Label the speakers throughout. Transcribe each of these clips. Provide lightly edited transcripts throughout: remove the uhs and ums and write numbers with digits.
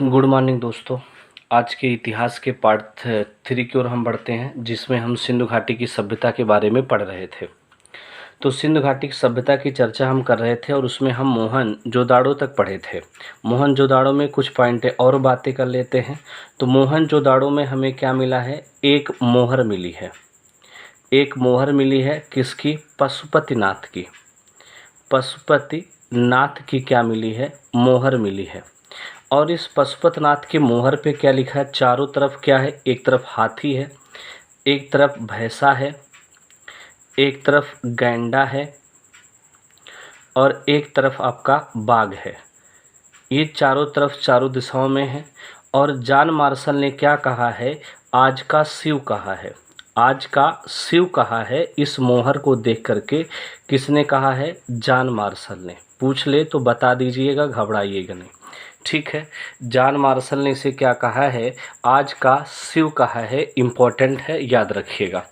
Speaker 1: Good morning दोस्तों। आज के इतिहास के पार्ट 3 की ओर हम बढ़ते हैं, जिसमें हम सिंधु घाटी की सभ्यता के बारे में पढ़ रहे थे। तो सिंधु घाटी की सभ्यता की चर्चा हम कर रहे थे और उसमें हम मोहनजोदाड़ो तक पढ़े थे। मोहनजोदाड़ो में कुछ पॉइंटें और बातें कर लेते हैं। तो मोहनजोदाड़ो में हमें क्या मिला है? एक मोहर मिली है। एक मोहर मिली है किसकी? पशुपतिनाथ की। पशुपतिनाथ की क्या मिली है? मोहर मिली है। और इस पशुपतिनाथ के मोहर पे क्या लिखा है? चारों तरफ क्या है? एक तरफ हाथी है, एक तरफ भैंसा है, एक तरफ गैंडा है और एक तरफ आपका बाघ है। ये चारों तरफ चारों दिशाओं में है। और जॉन मार्शल ने क्या कहा है? आज का शिव कहा है। आज का शिव कहा है इस मोहर को देख करके। किसने कहा है? जॉन मार्शल ने। पूछ ले तो बता दीजिएगा, घबराइएगा नहीं, ठीक है। जॉन मार्शल ने इसे क्या कहा है? आज का शिव कहा है। इम्पोर्टेंट है, याद रखिएगा।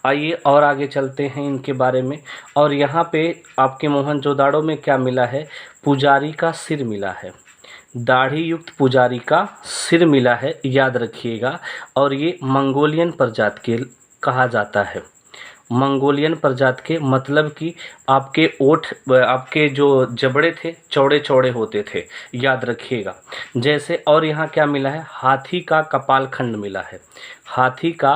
Speaker 1: आइए और आगे चलते हैं इनके बारे में। और यहाँ पे आपके मोहनजोदाड़ो में क्या मिला है? पुजारी का सिर मिला है। दाढ़ी युक्त पुजारी का सिर मिला है, याद रखिएगा। और ये मंगोलियन प्रजाति के कहा जाता है। मंगोलियन प्रजाति के मतलब कि आपके ओठ, आपके जो जबड़े थे चौड़े चौड़े होते थे, याद रखिएगा। जैसे और यहाँ क्या मिला है? हाथी का कपाल खंड मिला है। हाथी का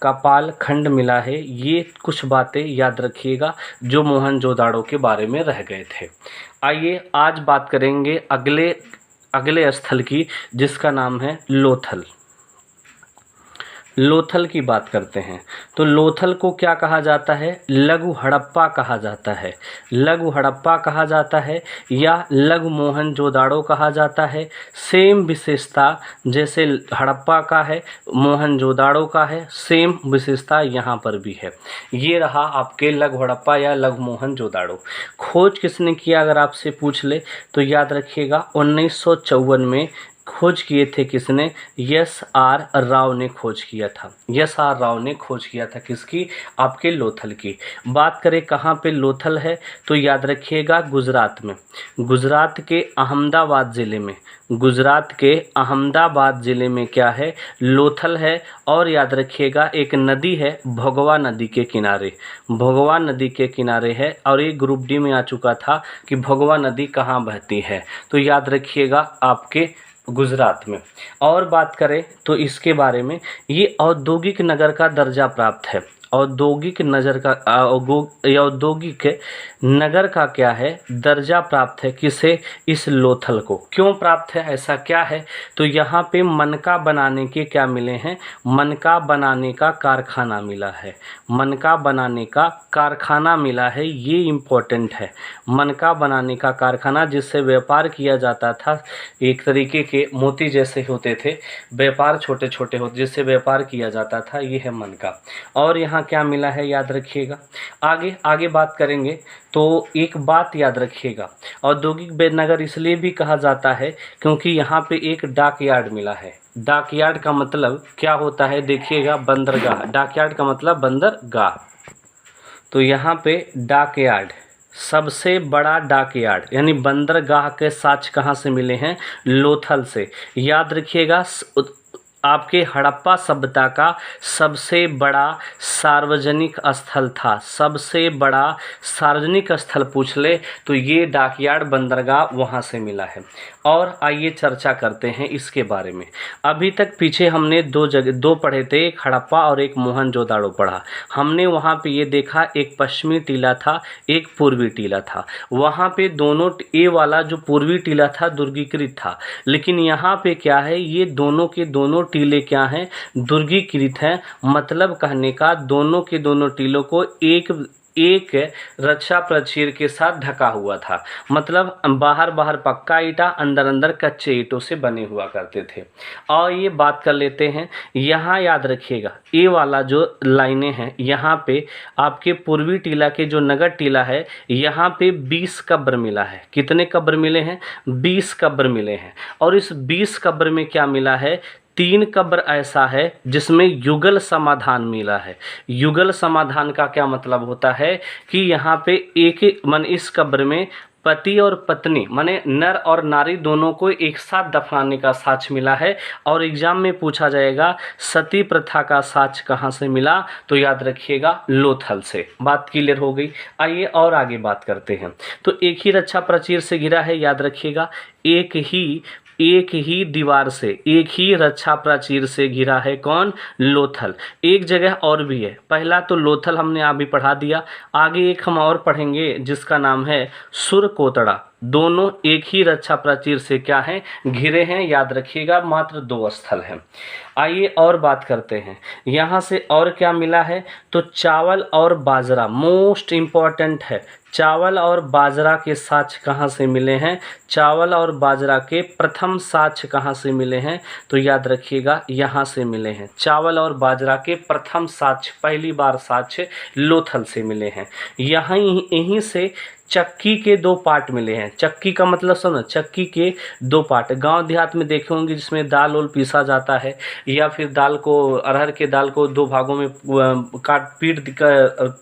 Speaker 1: कपाल खंड मिला है। ये कुछ बातें याद रखिएगा जो मोहनजोदाड़ो के बारे में रह गए थे। आइए आज बात करेंगे अगले स्थल की, जिसका नाम है लोथल। लोथल की बात करते हैं। तो लोथल को क्या कहा जाता है? लघु हड़प्पा कहा जाता है। लघु हड़प्पा कहा जाता है या लघु मोहनजोदाड़ो कहा जाता है। सेम विशेषता जैसे हड़प्पा का है, मोहनजोदाड़ो का है, सेम विशेषता यहाँ पर भी है। ये रहा आपके लघु हड़प्पा या लघु मोहनजोदाड़ो। खोज किसने किया अगर आपसे पूछ ले तो याद रखिएगा 1954 में खोज किए थे। किसने? एस आर राव ने खोज किया था। एस आर राव ने खोज किया था किसकी? आपके लोथल की। बात करें कहाँ पे लोथल है तो याद रखिएगा गुजरात में। गुजरात के अहमदाबाद ज़िले में। गुजरात के अहमदाबाद ज़िले में क्या है? लोथल है। और याद रखिएगा एक नदी है भोगवा नदी के किनारे। भोगवा नदी के किनारे है। और ये ग्रुप डी में आ चुका था कि भोगवा नदी कहाँ बहती है, तो याद रखिएगा आपके गुजरात में। और बात करें तो इसके बारे में, ये औद्योगिक नगर का दर्जा प्राप्त है। औद्योगिक नगर का क्या है? दर्जा प्राप्त है। किसे? इस लोथल को। क्यों प्राप्त है? ऐसा क्या है? तो यहाँ पे मनका बनाने के क्या मिले हैं? मनका बनाने का कारखाना मिला है। मनका बनाने का कारखाना मिला है, ये इम्पोर्टेंट है। मनका बनाने का कारखाना जिससे व्यापार किया जाता था। एक तरीके के मोती जैसे होते थे, व्यापार छोटे छोटे होते जिससे व्यापार किया जाता था, ये है मनका। और यहाँ क्या मिला है याद रखिएगा। आगे बात करेंगे तो एक बात याद रखिएगा, औद्योगिक नगर इसलिए भी कहा जाता है क्योंकि यहाँ पे एक डाक यार्ड मिला है। डाक यार्ड का मतलब क्या होता है? देखिएगा, बंदरगाह। डाक यार्ड का मतलब बंदरगाह। तो यहाँ पे डाक यार्ड, सबसे बड़ा डाक यार्ड यानी बंदरगाह के साक्ष्य कहाँ से मिले हैं? लोथल से। याद रखिएगा आपके हड़प्पा सभ्यता का सबसे बड़ा सार्वजनिक स्थल था। सबसे बड़ा सार्वजनिक स्थल पूछ ले तो ये डाकयार्ड बंदरगाह वहाँ से मिला है। और आइए चर्चा करते हैं इसके बारे में। अभी तक पीछे हमने दो पढ़े थे, एक हड़प्पा और एक मोहनजोदाड़ो पढ़ा। हमने वहाँ पे ये देखा एक पश्चिमी टीला था, एक पूर्वी टीला था। वहाँ पे दोनों, ये वाला जो पूर्वी टीला था दुर्गीकृत था, लेकिन यहाँ पे क्या है? ये दोनों के दोनों टीले क्या हैं? दुर्गीकृत हैं। मतलब कहने का दोनों के दोनों टीलों को एक रक्षा प्राचीर के साथ ढका हुआ था। मतलब बाहर पक्का ईटा, अंदर कच्चे ईंटों से बने हुआ करते थे। और ये बात कर लेते हैं, यहाँ याद रखिएगा ये वाला जो लाइनें हैं, यहाँ पे आपके पूर्वी टीला के जो नगर टीला है, यहाँ पे 20 कब्र मिला है। कितने कब्र मिले हैं? 20 कब्र मिले हैं। और इस 20 कब्र में क्या मिला है? 3 कब्र ऐसा है जिसमें युगल समाधान मिला है। युगल समाधान का क्या मतलब होता है कि यहाँ पे इस कब्र में पति और पत्नी माने नर और नारी दोनों को एक साथ दफनाने का साक्ष्य मिला है। और एग्जाम में पूछा जाएगा सती प्रथा का साक्ष्य कहाँ से मिला, तो याद रखिएगा लोथल से। बात क्लियर हो गई। आइए और आगे बात करते हैं। तो एक ही रक्षा प्राचीर से घिरा है, याद रखिएगा एक ही दीवार से, एक ही रक्षा प्राचीर से घिरा है कौन, लोथल। एक जगह और भी है, पहला तो लोथल हमने अभी पढ़ा दिया, आगे एक हम और पढ़ेंगे जिसका नाम है सुरकोतड़ा। दोनों एक ही रक्षा प्राचीर से क्या हैं, घिरे हैं, याद रखिएगा मात्र 2 स्थल हैं। आइए और बात करते हैं यहाँ से और क्या मिला है, तो चावल और बाजरा मोस्ट इम्पॉर्टेंट है। चावल और बाजरा के साक्ष्य कहाँ से मिले हैं, चावल और बाजरा के प्रथम साक्ष्य कहाँ से मिले हैं, तो याद रखिएगा यहाँ से मिले हैं। चावल और बाजरा के प्रथम साक्ष्य, पहली बार साक्ष्य लोथल से मिले हैं। यहीं से चक्की के 2 पार्ट मिले हैं। चक्की का मतलब समझ, चक्की के 2 पार्ट गांव देहात में देखे होंगे जिसमें दाल ओल पीसा जाता है, या फिर दाल को, अरहर के दाल को 2 भागों में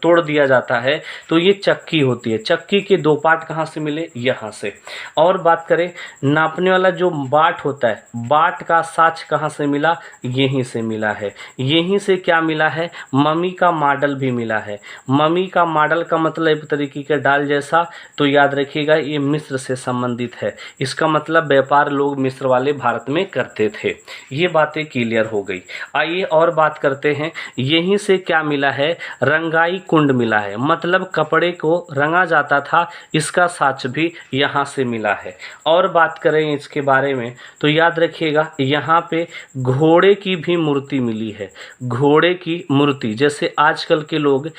Speaker 1: तोड़ दिया जाता है, तो ये चक्की होती है। चक्की के 2 पार्ट कहाँ से मिले, यहाँ से। और बात करें नापने वाला जो बाट होता है, बाट का साक्ष्य कहाँ से मिला, यहीं से मिला है। यहीं से क्या मिला है, मम्मी का मॉडल भी मिला है। मम्मी का मॉडल का मतलब एक तरीके का डाल जैसा, तो याद रखिएगा ये मिस्र से संबंधित है। इसका मतलब व्यापार लोग मिस्र वाले भारत में करते थे। ये बातें क्लियर हो गई। आइए और बात करते हैं, यहीं से क्या मिला है, रंगाई कुंड मिला है, मतलब कपड़े को रंगा जाता था, इसका साक्ष्य भी यहाँ से मिला है। और बात करें इसके बारे में तो याद रखिएगा यहाँ पे घोड़े की भी मूर्ति मिली है। घोड़े की मूर्ति, जैसे आजकल के लोग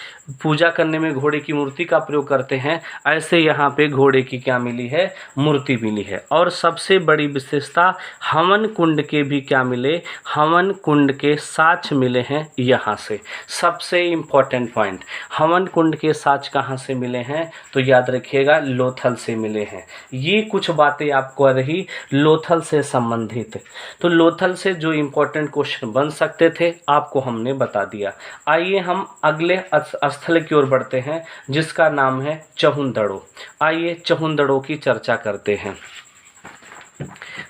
Speaker 1: पूजा करने में घोड़े की मूर्ति का प्रयोग करते हैं, ऐसे यहाँ पे घोड़े की क्या मिली है, मूर्ति मिली है। और सबसे बड़ी विशेषता हवन कुंड के भी क्या मिले, हवन कुंड के साक्ष्य मिले हैं यहाँ से। सबसे इम्पोर्टेंट पॉइंट, हवन कुंड के साक्ष्य कहाँ से मिले हैं, तो याद रखिएगा लोथल से मिले हैं। ये कुछ बातें आपको रही लोथल से संबंधित। तो लोथल से जो इम्पोर्टेंट क्वेश्चन बन सकते थे आपको हमने बता दिया। आइए हम अगले स्थल की ओर बढ़ते हैं जिसका नाम है चहुंदड़ो। आइए चहुंदड़ो की चर्चा करते हैं।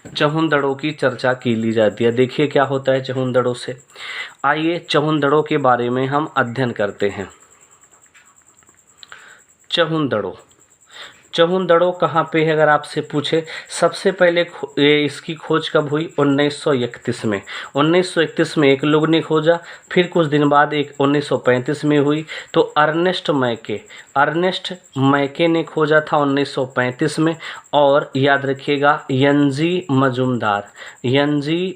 Speaker 1: चहुंदड़ो की चर्चा की ली जाती है। देखिए क्या होता है चहुंदड़ो से। आइए चहुंदड़ो के बारे में हम अध्ययन करते हैं। चहुंदड़ो कहाँ पे है अगर आपसे पूछे, सबसे पहले इसकी खोज कब हुई, 1931 में। 1931 में एक लोग ने खोजा, फिर कुछ दिन बाद एक 1935 में हुई। तो अर्नेस्ट मैके ने खोजा था 1935 में। और याद रखिएगा यंजी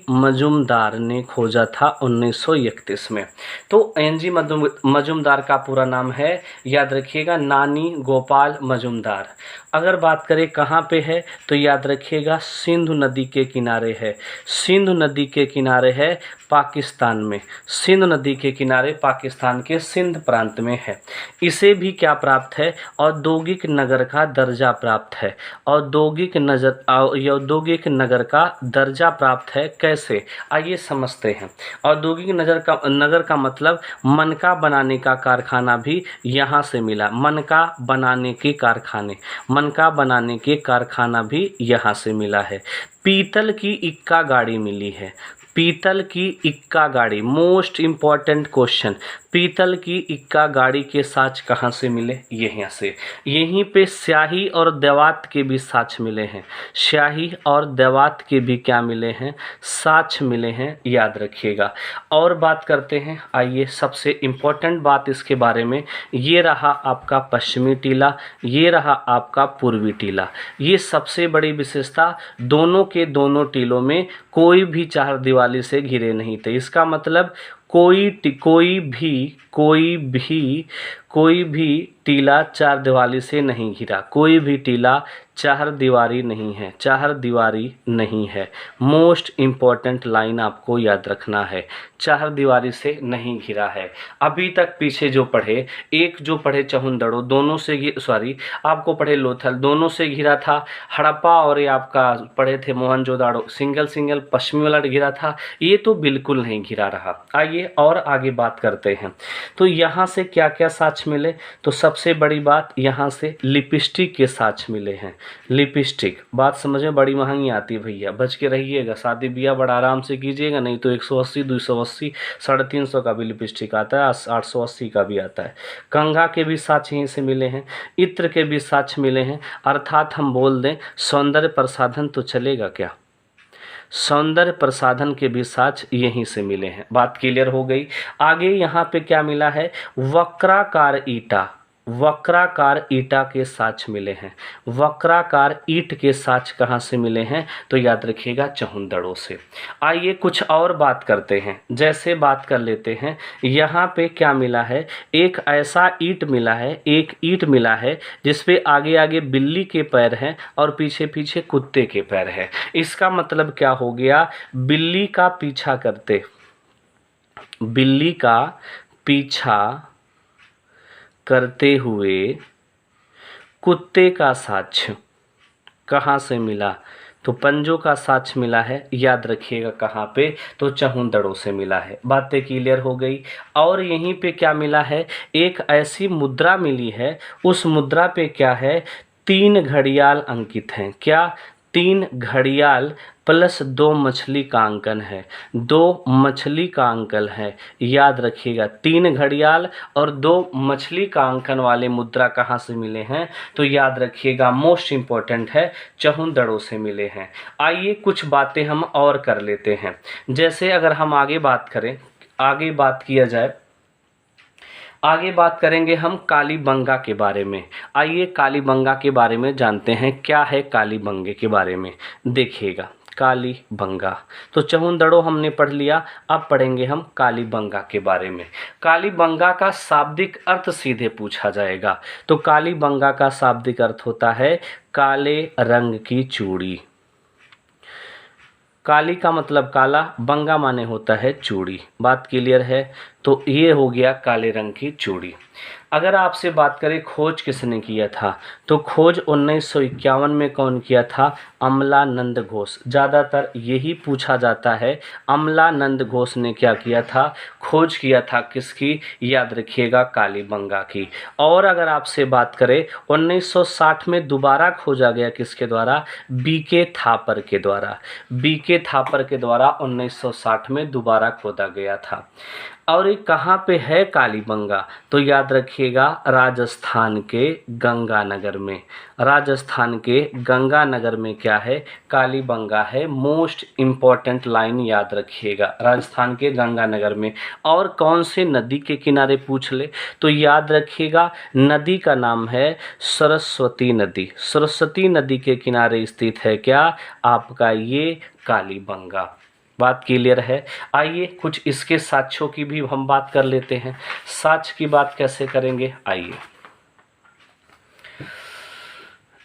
Speaker 1: मजुमदार ने खोजा था 1931 में। तो यंजी मजुमदार का पूरा नाम है, याद रखिएगा नानी गोपाल मजुमदार। अगर बात करें कहाँ पे है तो याद रखिएगा सिंधु नदी के किनारे है। सिंधु नदी के किनारे है पाकिस्तान में। सिंधु नदी के किनारे पाकिस्तान के सिंध प्रांत में है। इसे भी क्या प्राप्त है, औद्योगिक नगर का दर्जा प्राप्त है। औद्योगिक नगर का दर्जा प्राप्त है कैसे, आइए समझते हैं। औद्योगिक नगर का मतलब मनका बनाने का कारखाना भी यहाँ से मिला। मनका बनाने के कारखाना भी यहाँ से मिला है। पीतल की इक्का गाड़ी मिली है। पीतल की इक्का गाड़ी, मोस्ट इम्पॉर्टेंट क्वेश्चन, पीतल की इक्का गाड़ी के साक्ष्य कहाँ से मिले, यहाँ से। यहीं पे स्याही और देवात के भी साक्ष्य मिले हैं। स्याही और देवात के भी क्या मिले हैं, साक्ष्य मिले हैं, याद रखिएगा। और बात करते हैं, आइए सबसे इम्पोर्टेंट बात इसके बारे में, ये रहा आपका पश्चिमी टीला, ये रहा आपका पूर्वी टीला। ये सबसे बड़ी विशेषता, दोनों के दोनों टीलों में कोई भी चार दीवारी से घिरे नहीं थे। इसका मतलब कोई भी टीला चार दीवारी से नहीं घिरा। कोई भी टीला चार दीवारी नहीं है। मोस्ट इम्पॉर्टेंट लाइन आपको याद रखना है, चार दीवारी से नहीं घिरा है। अभी तक पीछे जो पढ़े, एक जो पढ़े चहुंदड़ो, दोनों से आपको पढ़े लोथल, दोनों से घिरा था। हड़प्पा और ये आपका पढ़े थे मोहनजोदाड़ो, सिंगल पश्चिमी वाला घिरा था। ये तो बिल्कुल नहीं घिरा रहा। आइए और आगे बात करते हैं। तो यहाँ से क्या क्या साक्ष्य साक्ष्य मिले, तो सबसे बड़ी बात यहाँ से लिपस्टिक के साक्ष्य मिले हैं। लिपस्टिक बात समझ में बड़ी महंगी आती है भैया, बच के रहिएगा, शादी ब्याह बड़ा आराम से कीजिएगा, नहीं तो 180, 280, 350 का भी लिपस्टिक आता है, 880 का भी आता है। कंघा के भी साक्ष्य यहीं से मिले हैं, इत्र के भी साक्ष्य मिले हैं। अर्थात हम बोल दें सौंदर्य प्रसाधन तो चलेगा क्या, सौंदर्य प्रसाधन के भी साक्ष्य यहीं से मिले हैं। बात क्लियर हो गई। आगे यहाँ पे क्या मिला है, वक्राकार ईटा, वक्राकार ईटा के साक्ष्य मिले हैं। वक्राकार ईंट के साक्ष्य कहाँ से मिले हैं, तो याद रखिएगा चहुंदड़ों से। आइए कुछ और बात करते हैं, जैसे बात कर लेते हैं यहाँ पे क्या मिला है, एक ऐसा ईंट मिला है, एक ईंट मिला है जिसपे आगे आगे बिल्ली के पैर हैं और पीछे पीछे कुत्ते के पैर हैं। इसका मतलब क्या हो गया, बिल्ली का पीछा करते, बिल्ली का पीछा करते हुए कुत्ते का साक्ष्य कहाँ से मिला, तो पंजों का साक्ष्य मिला है। याद रखिएगा कहाँ पे, तो चहुंदड़ों से मिला है। बातें क्लियर हो गई। और यहीं पे क्या मिला है, एक ऐसी मुद्रा मिली है, उस मुद्रा पे क्या है, 3 घड़ियाल अंकित हैं। क्या, 3 घड़ियाल प्लस 2 मछली का अंकन है, 2 मछली का अंकन है। याद रखिएगा 3 घड़ियाल और 2 मछली का अंकन वाले मुद्रा कहाँ से मिले हैं, तो याद रखिएगा मोस्ट इम्पोर्टेंट है, चहुंदड़ों से मिले हैं। आइए कुछ बातें हम और कर लेते हैं। जैसे अगर हम आगे बात करें, आगे बात किया जाए, आगे बात करेंगे हम कालीबंगा के बारे में। आइए कालीबंगा के बारे में जानते हैं, क्या है कालीबंगे के बारे में। देखिएगा कालीबंगा, तो चहुंदड़ों हमने पढ़ लिया, अब पढ़ेंगे हम कालीबंगा के बारे में। कालीबंगा का शाब्दिक अर्थ सीधे पूछा जाएगा, तो कालीबंगा का शाब्दिक अर्थ होता है काले रंग की चूड़ी। काली का मतलब काला, बंगा माने होता है चूड़ी। बात क्लियर है, तो ये हो गया काले रंग की चूड़ी। अगर आपसे बात करें खोज किसने किया था, तो खोज 1951 में कौन किया था, अमलानंद घोष। ज़्यादातर यही पूछा जाता है, अमलानंद घोष ने क्या किया था, खोज किया था किसकी, याद रखिएगा कालीबंगा की। और अगर आपसे बात करें 1960 में दोबारा खोजा गया किसके द्वारा, बीके थापर के द्वारा। बीके थापर के द्वारा 1960 में दोबारा खोदा गया था। और ये कहाँ पे है कालीबंगा, तो याद रखिएगा राजस्थान के गंगानगर में। राजस्थान के गंगानगर में क्या है, कालीबंगा है। मोस्ट इम्पॉर्टेंट लाइन याद रखिएगा, राजस्थान के गंगानगर में। और कौन से नदी के किनारे पूछ ले, तो याद रखिएगा नदी का नाम है सरस्वती नदी। सरस्वती नदी के किनारे स्थित है क्या, आपका ये कालीबंगा। बात क्लियर है। आइए कुछ इसके साक्ष्यों की भी हम बात कर लेते हैं। साक्ष्य की बात कैसे करेंगे, आइए।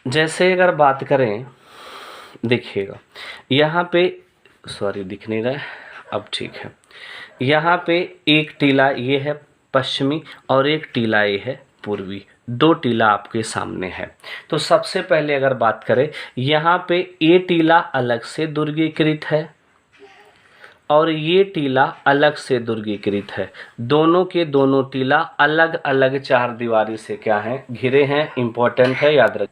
Speaker 1: जैसे अगर बात करें, देखिएगा यहाँ पे, सॉरी दिख नहीं रहा है, अब ठीक है। यहाँ पे एक टीला ये है पश्चिमी और एक टीला ये है पूर्वी, 2 टीला आपके सामने है। तो सबसे पहले अगर बात करें, यहाँ पे ये टीला अलग से दुर्गीकृत है और ये टीला अलग से दुर्गीकृत है। दोनों के दोनों टीला अलग अलग 4 दीवारी से क्या हैं, घिरे हैं। इम्पोर्टेंट है, याद रख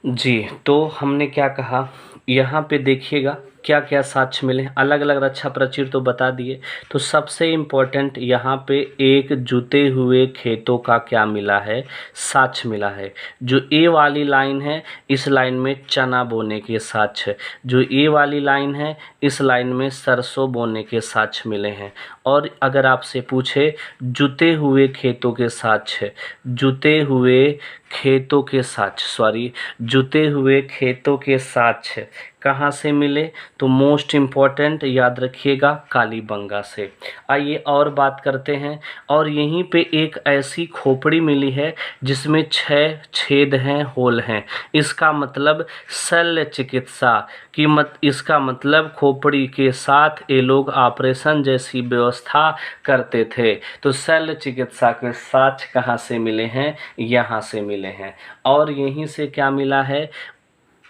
Speaker 1: जी। तो हमने क्या कहा, यहाँ पे देखिएगा क्या क्या साक्ष्य मिले, अलग अलग रक्षा प्राचीर तो बता दिए। तो सबसे इम्पोर्टेंट यहाँ पे एक जुते हुए खेतों का क्या मिला है, साक्ष्य मिला है। जो ए वाली लाइन है, इस लाइन में चना बोने के साक्ष्य, जो ए वाली लाइन है इस लाइन में सरसों बोने के साक्ष्य मिले हैं। और अगर आपसे पूछे जुते हुए खेतों के साक्ष्य, जुते हुए खेतों के साक्ष्य, सॉरी जुते हुए खेतों के साक्ष्य कहाँ से मिले, तो मोस्ट इम्पॉर्टेंट याद रखिएगा कालीबंगा से। आइए और बात करते हैं। और यहीं पे एक ऐसी खोपड़ी मिली है जिसमें 6 छेद हैं, होल हैं। इसका मतलब शल्य चिकित्सा की इसका मतलब खोपड़ी के साथ ये लोग ऑपरेशन जैसी व्यवस्था करते थे। तो शल्य चिकित्सा के साक्ष्य कहाँ से मिले हैं, यहाँ से मिले हैं। और यहीं से क्या मिला है,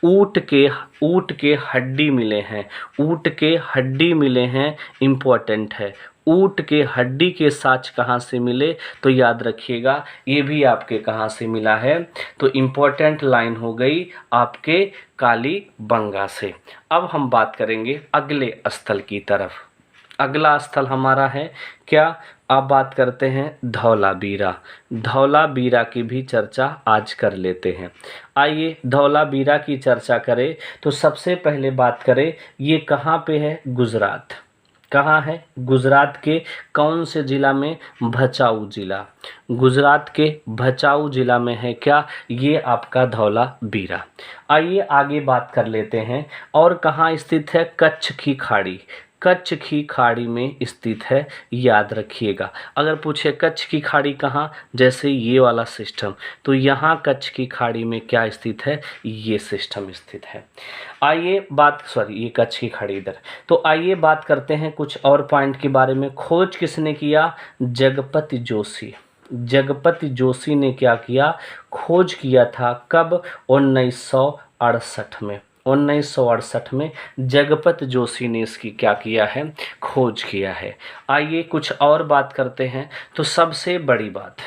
Speaker 1: ऊँट के हड्डी मिले हैं, ऊँट के हड्डी मिले हैं। इम्पोर्टेंट है, ऊँट के हड्डी के साँच कहाँ से मिले, तो याद रखिएगा ये भी आपके कहाँ से मिला है, तो इम्पोर्टेंट लाइन हो गई आपके कालीबंगा से। अब हम बात करेंगे अगले स्थल की तरफ। अगला स्थल हमारा है क्या, अब बात करते हैं धौलावीरा। धौलावीरा की भी चर्चा आज कर लेते हैं। आइए धौलावीरा की चर्चा करें तो सबसे पहले बात करें ये कहाँ पे है, गुजरात। कहाँ है, गुजरात के कौन से ज़िला में, भचाऊ ज़िला। गुजरात के भचाऊ ज़िला में है क्या, ये आपका धौलावीरा। आइए आगे बात कर लेते हैं, और कहाँ स्थित है, कच्छ की खाड़ी। कच्छ की खाड़ी में स्थित है, याद रखिएगा। अगर पूछे कच्छ की खाड़ी कहाँ, जैसे ये वाला सिस्टम, तो यहाँ कच्छ की खाड़ी में क्या स्थित है, ये सिस्टम स्थित है। आइए बात, ये कच्छ की खाड़ी इधर। तो आइए बात करते हैं कुछ और पॉइंट के बारे में। खोज किसने किया, जगपति जोशी। जगपति जोशी ने क्या किया, खोज किया था। कब, 1968 में। 1968 में जगपति जोशी ने इसकी क्या किया है, खोज किया है। आइए कुछ और बात करते हैं। तो सबसे बड़ी बात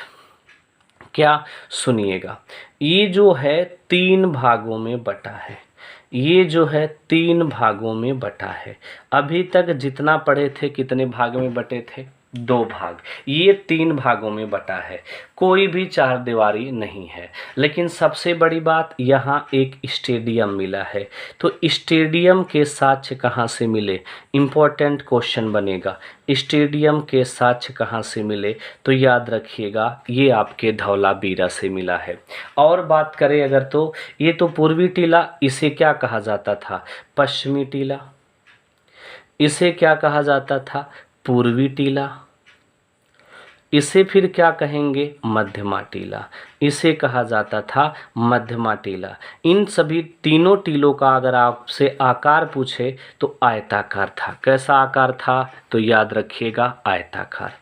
Speaker 1: क्या, सुनिएगा, ये जो है 3 भागों में बटा है। ये जो है 3 भागों में बटा है। अभी तक जितना पढ़े थे कितने भाग में बटे थे, 2 भाग। ये 3 भागों में बटा है, कोई भी चार दीवारी नहीं है। लेकिन सबसे बड़ी बात, यहाँ एक स्टेडियम मिला है। तो स्टेडियम के साक्ष्य कहाँ से मिले, इम्पोर्टेंट क्वेश्चन बनेगा। स्टेडियम के साक्ष्य कहाँ से मिले, तो याद रखिएगा ये आपके धौलावीरा से मिला है। और बात करें अगर, तो ये तो पूर्वी टीला, इसे क्या कहा जाता था, पश्चिमी टीला। इसे क्या कहा जाता था, पूर्वी टीला। इसे फिर क्या कहेंगे, मध्यमा टीला। इसे कहा जाता था मध्यमा टीला। इन सभी तीनों टीलों का अगर आपसे आकार पूछे तो आयताकार था। कैसा आकार था, तो याद रखिएगा आयताकार।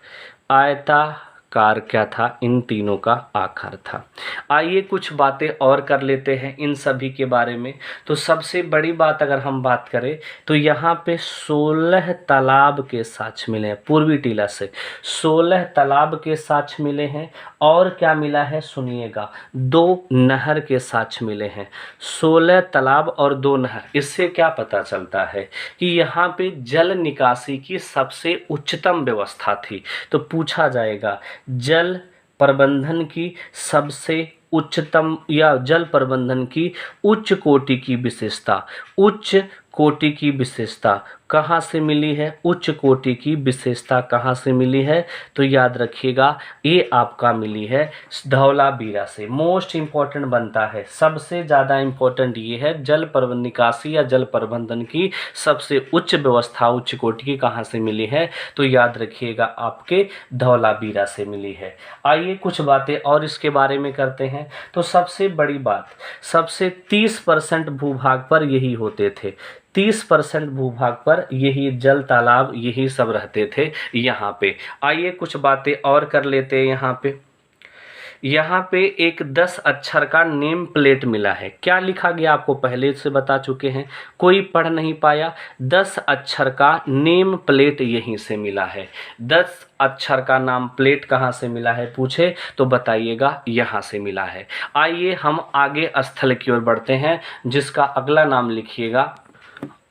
Speaker 1: आयताकार क्या था, इन तीनों का आकार था। आइए कुछ बातें और कर लेते हैं इन सभी के बारे में। तो सबसे बड़ी बात अगर हम बात करें तो यहाँ पे 16 तालाब के साक्ष्य मिले हैं। पूर्वी टीला से 16 तालाब के साक्ष्य मिले हैं। और क्या मिला है, सुनिएगा, 2 नहर के साक्ष्य मिले हैं। 16 तालाब और 2 नहर। इससे क्या पता चलता है कि यहाँ पे जल निकासी की सबसे उच्चतम व्यवस्था थी। तो पूछा जाएगा जल प्रबंधन की सबसे उच्चतम या जल प्रबंधन की उच्च कोटि की विशेषता, उच्च कोटि की विशेषता कहाँ से मिली है, उच्च कोटि की विशेषता कहाँ से मिली है, तो याद रखिएगा ये आपका मिली है धौलावीरा से। मोस्ट इम्पॉर्टेंट बनता है, सबसे ज़्यादा इम्पोर्टेंट ये है जल प्रबंधन निकासी या जल प्रबंधन की सबसे उच्च व्यवस्था उच्च कोटि की कहाँ से मिली है, तो याद रखिएगा आपके धौलावीरा से मिली है। आइए कुछ बातें और इसके बारे में करते हैं। तो सबसे बड़ी बात, सबसे 30% भूभाग पर यही होते थे। 30% भूभाग पर यही जल तालाब यही सब रहते थे यहाँ पे। आइए कुछ बातें और कर लेते हैं। यहाँ पे एक 10 अक्षर का नेम प्लेट मिला है। क्या लिखा गया आपको पहले से बता चुके हैं, कोई पढ़ नहीं पाया। 10 अक्षर का नेम प्लेट यहीं से मिला है। 10 अक्षर का नाम प्लेट कहाँ से मिला है पूछे तो बताइएगा यहाँ से मिला है। आइए हम आगे स्थल की ओर बढ़ते हैं, जिसका अगला नाम लिखिएगा।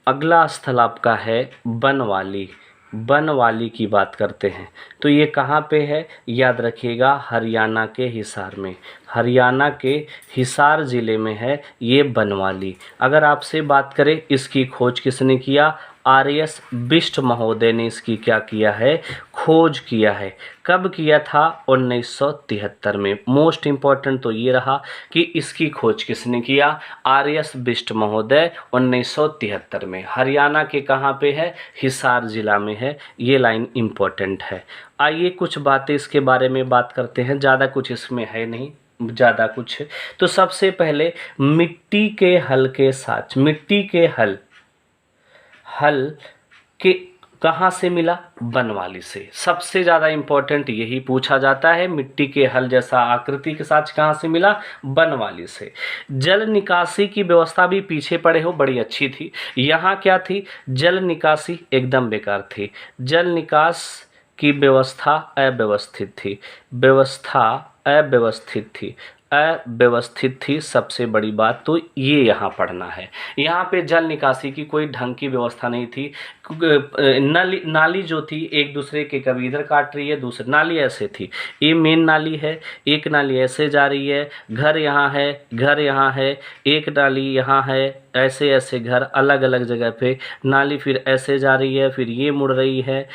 Speaker 1: अगला स्थल आपका है बनवाली। बनवाली की बात करते हैं तो ये कहाँ पे है, याद रखिएगा हरियाणा के हिसार में। हरियाणा के हिसार ज़िले में है ये बनवाली। अगर आपसे बात करें इसकी खोज किसने किया, आर.एस. बिष्ट महोदय ने इसकी क्या किया है, खोज किया है। कब किया था, 1973 में। मोस्ट इम्पॉर्टेंट तो ये रहा कि इसकी खोज किसने किया, आर.एस. बिष्ट महोदय 1973 में। हरियाणा के कहाँ पे है, हिसार ज़िला में है। ये लाइन इम्पॉर्टेंट है। आइए कुछ बातें इसके बारे में बात करते हैं, ज़्यादा कुछ इसमें है नहीं ज़्यादा कुछ। तो सबसे पहले मिट्टी के हल के साथ, मिट्टी के हल के कहाँ से मिला, बनवाली से। सबसे ज़्यादा इम्पोर्टेंट यही पूछा जाता है, मिट्टी के हल जैसा आकृति के साथ कहाँ से मिला, बनवाली से। जल निकासी की व्यवस्था भी पीछे पड़े हो बड़ी अच्छी थी। यहाँ क्या थी, जल निकासी एकदम बेकार थी। जल निकास कि व्यवस्था अव्यवस्थित थी, व्यवस्था अव्यवस्थित थी, अव्यवस्थित थी, सबसे बड़ी बात तो ये यहाँ पढ़ना है। यहाँ पे जल निकासी की कोई ढंग की व्यवस्था नहीं थी। नाली जो थी एक दूसरे के, कभी इधर काट रही है, दूसरी नाली ऐसे थी, ये मेन नाली है, एक नाली ऐसे जा रही है, घर यहाँ है, घर यहाँ है, एक नाली यहाँ है, ऐसे ऐसे घर अलग अलग जगह पे, नाली फिर ऐसे जा रही है, फिर ये मुड़ रही है,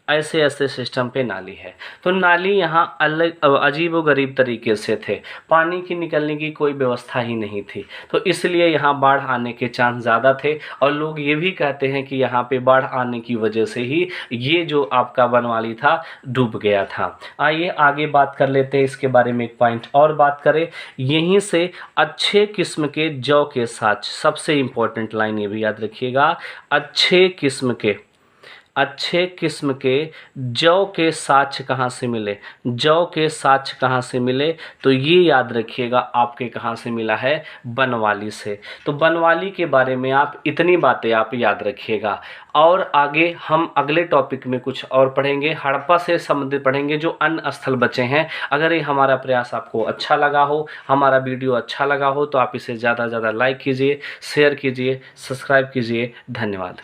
Speaker 1: ऐसे ऐसे सिस्टम पे नाली है। तो नाली यहाँ अलग अजीब व गरीब तरीके से थे, पानी की निकलने की कोई व्यवस्था ही नहीं थी, तो इसलिए यहाँ बाढ़ आने के चांस ज़्यादा थे। और लोग ये भी कहते हैं कि यहाँ पे बाढ़ आने की वजह से ही ये जो आपका बनवाली था डूब गया था। आइए आगे बात कर लेते हैं इसके बारे में, एक पॉइंट और बात करें। यहीं से अच्छे किस्म के जौ के साथ, सबसे इम्पोर्टेंट लाइन ये भी याद रखिएगा, अच्छे किस्म के जौ के साक्ष कहाँ से मिले, जौ के साक्ष कहाँ से मिले, तो ये याद रखिएगा आपके कहाँ से मिला है, बनवाली से। तो बनवाली के बारे में आप इतनी बातें आप याद रखिएगा। और आगे हम अगले टॉपिक में कुछ और पढ़ेंगे, हड़प्पा से संबंधित पढ़ेंगे, जो अन्य स्थल बचे हैं। अगर ये हमारा प्रयास आपको अच्छा लगा हो, हमारा वीडियो अच्छा लगा हो, तो आप इसे ज़्यादा से ज़्यादा लाइक कीजिए, शेयर कीजिए, सब्सक्राइब कीजिए। धन्यवाद।